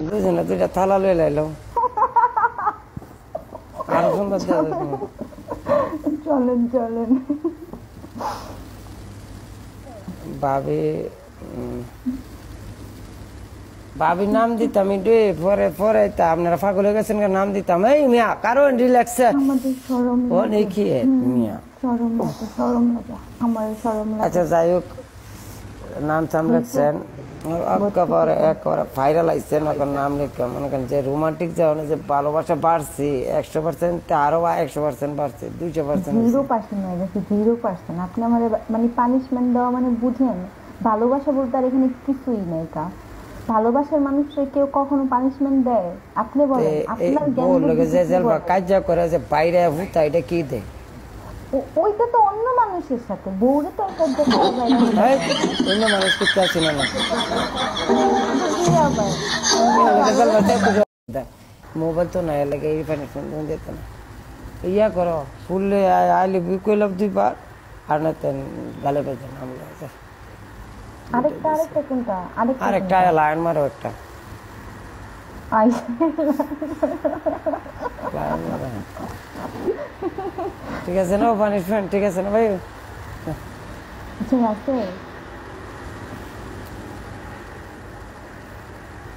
দুজনে দুইটা থালা লয়ে লাইলাম আরো সুন্দর দেওয়া যাবে। চলেন চলেন। ভাবি ভাবির নাম দিতাম একটু পরে পরে তা আপনারা পাগল হয়ে গেছেন নাম দিতাম এই মিয়া কারণ রিল্যাক্স আমাদের শরম ও লাগে। নেই কি মিয়া শরম লাগে, শরম লাগে, আমার শরম লাগে। আচ্ছা যাই হোক নাম টাম লিখছেন পরে ভাইরাল আইসেন এখন নাম লিখলাম মনে করেন যে রোমান্টিক যে ভালোবাসা বাড়ছি 100% আরো 100% বাড়ছে 200%। 0% হয়ে গেছে, 0%। আপনি আমার মানে পানিশমেন্ট দেওয়া মানে বুঝেন, ভালোবাসা বলতে আর এখানে কিছুই নেই। কা ভালোবাসার মানুষকে কেউ কখনো পানিশমেন্ট দেয়? আপনি বলেন, আপনার জ্ঞান বুদ্ধি যে কি বলে? কাজ করে যে বাইরে হুতা এটা কি দেয় ওইটা তো অন্য মানুষের সাথে, বউরে তো একটা দেখা যায় না। অন্য মানুষ করতে আসি না আবার মোবাইল তো নাই লাগে এই পানিশমেন্ট দিত না ইয়া করো ফুললে আইলে কইলাম 2 বার আর না তেন গালে বেজে নাম লাগে আরেকটা কোনটা? আরেকটা লাইন মারো একটা আই লাইন মারো ঠিক আছে না পানিশমেন্ট ঠিক আছে না ভাই ঠিক আছে।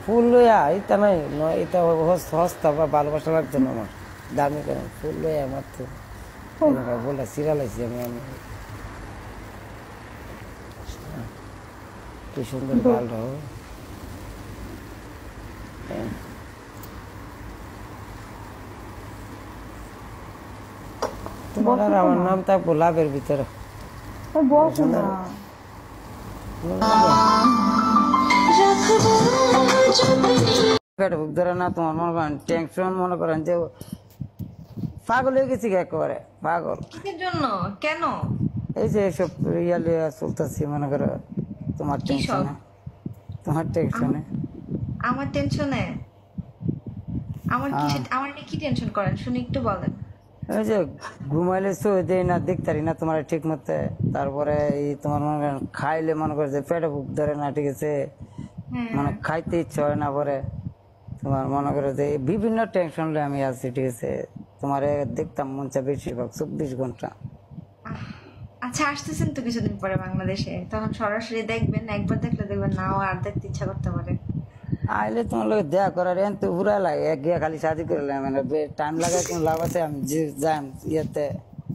ফুল লইয়া এটা নাই এটা হস্তা বা ভালোবাসা লাগতো না আমার দামি কেন ফুল লইয়া আমার তো বলে সিরিয়ালাইছি আমি কি সুন্দর গাল রহ তোমার আর আমার নাম থাকবো লাভের ভিতরে বসো না। ধরে না তোমার মনে করেন টেনশন মনে করেন যে পাগল হয়ে গেছি একেবারে পাগল কিসের জন্য? কেন? এই যে এসব রিয়ালি চলতেছি মনে করো তোমার টেনশনে তোমার টেনশনে আমার টেনশনে? আমার নিয়ে কি টেনশন করেন শুনি একটু বলেন। ওই যে ঘুমাইলে শুয়ে দেয় না দেখতারি না তোমার ঠিক মতো তারপরে এই তোমার মনে করেন খাইলে মনে করে যে পেটে বুক ধরে না ঠিক আছে মানে খাইতে ইচ্ছা হয় না পরে তোমার মনে করে যে বিভিন্ন টেনশন আমি আছি ঠিক আছে তোমার দেখতাম মন চা বেশিরভাগ 24 ঘন্টা। আচ্ছা আসতেছেন তো কিছুদিন পরে বাংলাদেশে, তখন সরাসরি দেখবেন, একবার দেখলে দেখবেন নাও আর দেখতে ইচ্ছা করতে পারে। আইলে তোমার লোক দেয়া করার এন তো পুরা লাগে এক গিয়া খালি শাদি করে মানে টাইম লাগে কোন লাভ আছে আমি যাই ইয়েতে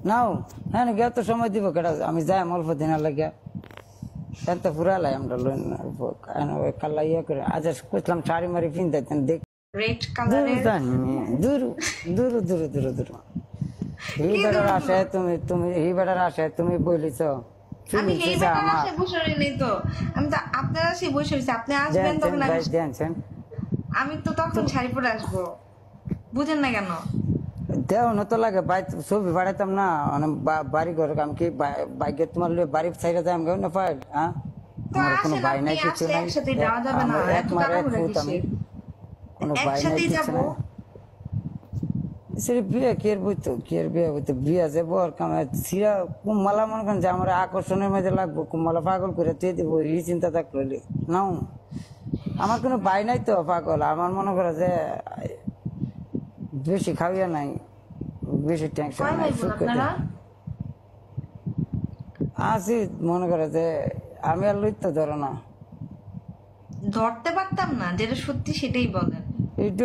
নাও হ্যাঁ গিয়া তো সময় দিব কেটা আমি যাই অল্প দিনের লাগে এন তো পুরা লাগে আমরা কাল্লা ইয়ে করে আজ কইলাম শাড়ি মারি পিনতেন দেখ রেড কালারের দূর দূর দূর দূর দূর হি বেটার আসে তুমি হি বেটার আসে তুমি বলিছ আমি এই বেটার আসে বসে নেই তো, আমি তো আপনার আসে বসে রয়েছি, আপনি আসবেন তখন আমি তো তখন শাড়ি পরে আসবো, বুঝেন না কেন? দেও না তো লাগে ছবি বাড়াইতাম না বাড়ি ঘর আমি কি বাইকে তোমার বাড়ি সাইডে যাই আমি না পাই হ্যাঁ আমার কোনো ভাই নাই কিছু নাই এক মারে এক ফুট আমি কোনো ভাই নাই কিছু নাই সেটা বিয়ে কের বইতো কের বিয়ে বইতো বিয়ে যে বর কামে সিরা কুম্মালা মনে করেন যে আমার আকর্ষণের মধ্যে লাগবো কুম্মালা পাগল করে তুই দিব এই চিন্তা থাকলো নাও আমার কোনো ভাই নাই তো পাগল আমার মনে করে যে বেশি খাওয়া নাই বেশি টেনশন নাই আসি মনে করে যে আমি আর লইতে ধরো না ধরতে পারতাম না, যেটা সত্যি সেটাই বলেন। এইটু